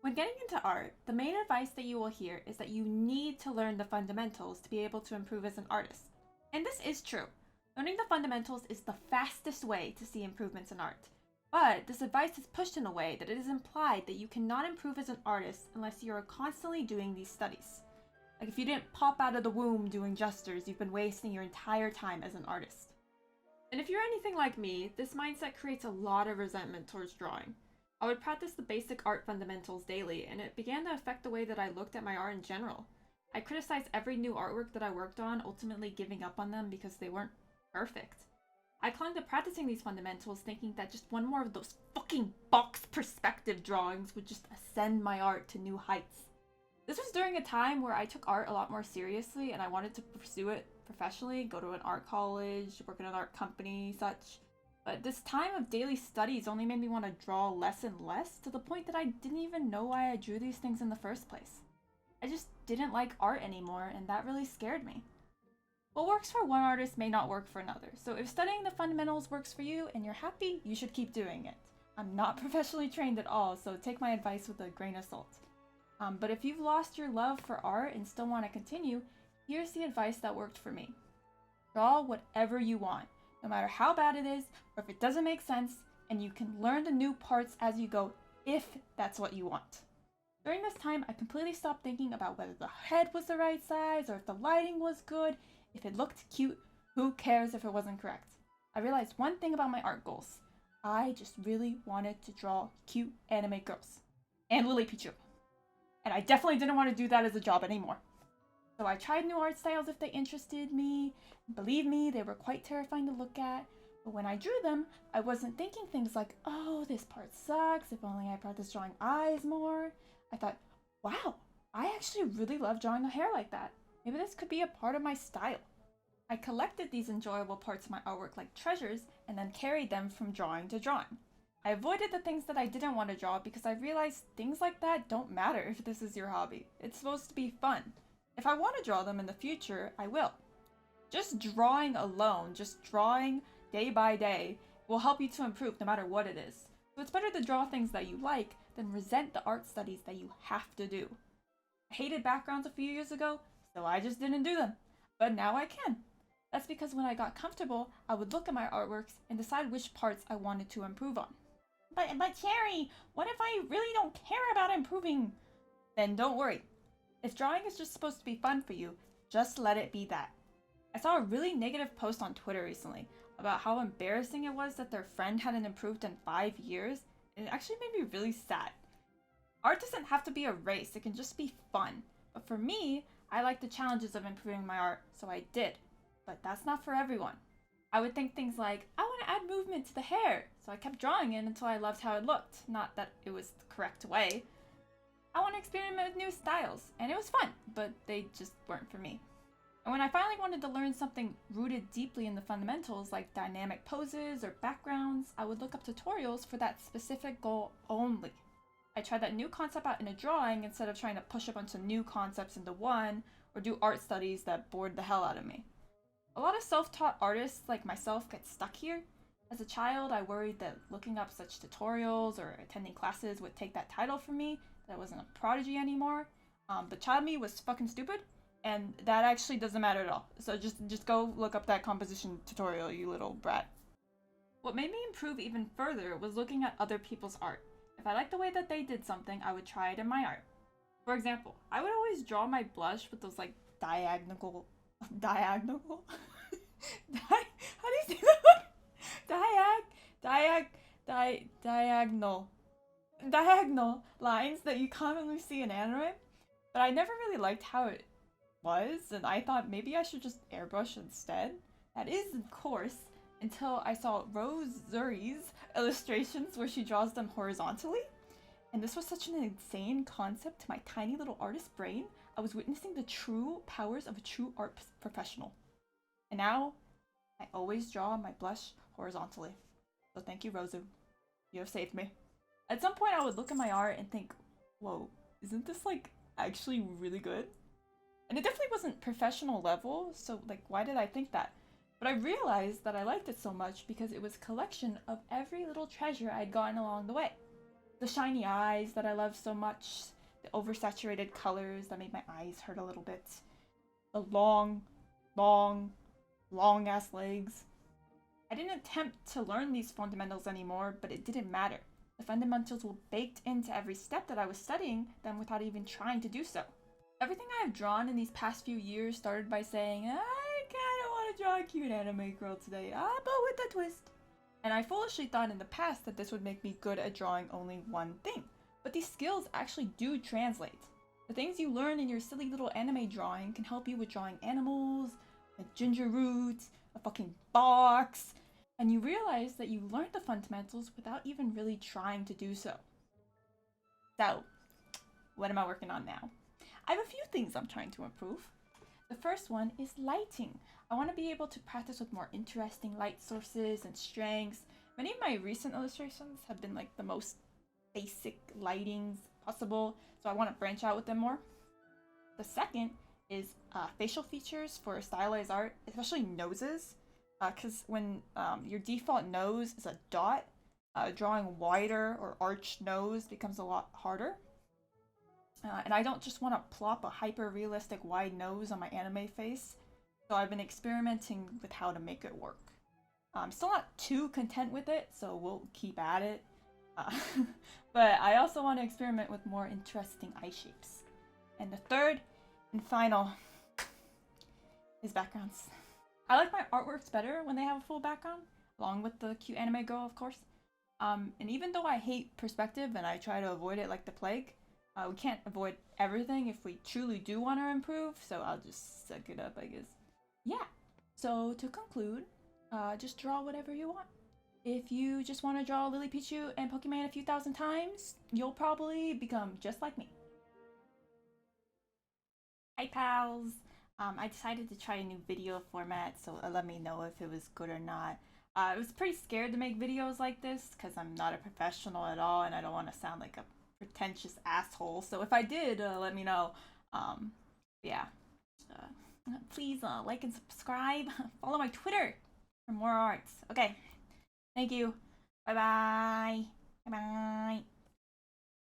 When getting into art, the main advice that you will hear is that you need to learn the fundamentals to be able to improve as an artist. And this is true. Learning the fundamentals is the fastest way to see improvements in art. But this advice is pushed in a way that it is implied that you cannot improve as an artist unless you are constantly doing these studies. Like if you didn't pop out of the womb doing gestures, you've been wasting your entire time as an artist. And if you're anything like me, this mindset creates a lot of resentment towards drawing. I would practice the basic art fundamentals daily, and it began to affect the way that I looked at my art in general. I criticized every new artwork that I worked on, ultimately giving up on them because they weren't perfect. I clung to practicing these fundamentals, thinking that just one more of those fucking box perspective drawings would just ascend my art to new heights. This was during a time where I took art a lot more seriously and I wanted to pursue it professionally, go to an art college, work in an art company, such. But this time of daily studies only made me want to draw less and less, to the point that I didn't even know why I drew these things in the first place. I just didn't like art anymore, and that really scared me. What works for one artist may not work for another, so if studying the fundamentals works for you and you're happy, you should keep doing it. I'm not professionally trained at all, so take my advice with a grain of salt. But if you've lost your love for art and still want to continue, here's the advice that worked for me. Draw whatever you want, no matter how bad it is or if it doesn't make sense, and you can learn the new parts as you go if that's what you want. During this time, I completely stopped thinking about whether the head was the right size or if the lighting was good. If it looked cute, who cares if it wasn't correct? I realized one thing about my art goals. I just really wanted to draw cute anime girls. And Lily Pichu. And I definitely didn't want to do that as a job anymore. So I tried new art styles if they interested me. Believe me, they were quite terrifying to look at. But when I drew them, I wasn't thinking things like, oh, this part sucks, if only I practiced drawing eyes more. I thought, wow, I actually really love drawing a hair like that. Maybe this could be a part of my style. I collected these enjoyable parts of my artwork like treasures and then carried them from drawing to drawing. I avoided the things that I didn't want to draw because I realized things like that don't matter if this is your hobby. It's supposed to be fun. If I want to draw them in the future, I will. Just drawing alone, just drawing day by day, will help you to improve no matter what it is. So it's better to draw things that you like than resent the art studies that you have to do. I hated backgrounds a few years ago, so I just didn't do them. But now I can. That's because when I got comfortable, I would look at my artworks and decide which parts I wanted to improve on. But Cherry, what if I really don't care about improving? Then don't worry. If drawing is just supposed to be fun for you, just let it be that. I saw a really negative post on Twitter recently about how embarrassing it was that their friend hadn't improved in 5 years, and it actually made me really sad. Art doesn't have to be a race, it can just be fun. But for me, I like the challenges of improving my art, so I did. But that's not for everyone. I would think things like, I want to add movement to the hair, so I kept drawing it until I loved how it looked, not that it was the correct way. I want to experiment with new styles, and it was fun, but they just weren't for me. And when I finally wanted to learn something rooted deeply in the fundamentals, like dynamic poses or backgrounds, I would look up tutorials for that specific goal only. I tried that new concept out in a drawing instead of trying to push a bunch of new concepts into one, or do art studies that bored the hell out of me. A lot of self-taught artists like myself get stuck here. As a child, I worried that looking up such tutorials or attending classes would take that title from me, that I wasn't a prodigy anymore. But child me was fucking stupid, and that actually doesn't matter at all. So just go look up that composition tutorial, you little brat. What made me improve even further was looking at other people's art. If I liked the way that they did something, I would try it in my art. For example, I would always draw my blush with those like diagonal? How do you say that? Diagonal lines that you commonly see in anime. But I never really liked how it was, and I thought maybe I should just airbrush instead. That is, of course, until I saw Rose Zuri's illustrations where she draws them horizontally. And this was such an insane concept to my tiny little artist brain. I was witnessing the true powers of a true art professional. And now, I always draw my blush horizontally. So thank you, Rosu. You have saved me. At some point, I would look at my art and think, whoa, isn't this like actually really good? And it definitely wasn't professional level, so like why did I think that? But I realized that I liked it so much because it was a collection of every little treasure I'd gotten along the way. The shiny eyes that I love so much, the oversaturated colors that made my eyes hurt a little bit, the long, long, long ass legs. I didn't attempt to learn these fundamentals anymore, but it didn't matter. The fundamentals were baked into every step that I was studying them without even trying to do so. Everything I have drawn in these past few years started by saying, I kinda want to draw a cute anime girl today, but with a twist. And I foolishly thought in the past that this would make me good at drawing only one thing. But these skills actually do translate. The things you learn in your silly little anime drawing can help you with drawing animals, a ginger root, a fucking box, and you realize that you learned the fundamentals without even really trying to do so. So, what am I working on now? I have a few things I'm trying to improve. The first one is lighting. I want to be able to practice with more interesting light sources and strengths. Many of my recent illustrations have been like the most basic lightings possible, so I want to branch out with them more. The second is facial features for stylized art, especially noses, because when your default nose is a dot, drawing wider or arched nose becomes a lot harder. And I don't just want to plop a hyper-realistic wide nose on my anime face, so I've been experimenting with how to make it work. I'm still not too content with it, so we'll keep at it. But I also want to experiment with more interesting eye shapes. And the third and final is backgrounds. I like my artworks better when they have a full background, along with the cute anime girl, of course. And even though I hate perspective and I try to avoid it like the plague, we can't avoid everything if we truly do want to improve, so I'll just suck it up, I guess. Yeah, so to conclude, just draw whatever you want. If you just want to draw Lily Pichu and Pokemon a few thousand times, you'll probably become just like me. Hi pals! I decided to try a new video format, so let me know if it was good or not. I was pretty scared to make videos like this because I'm not a professional at all and I don't want to sound like a pretentious asshole, so if I did, let me know. Yeah. Please like and subscribe. Follow my Twitter for more arts. Okay. Thank you. Bye bye. Bye bye.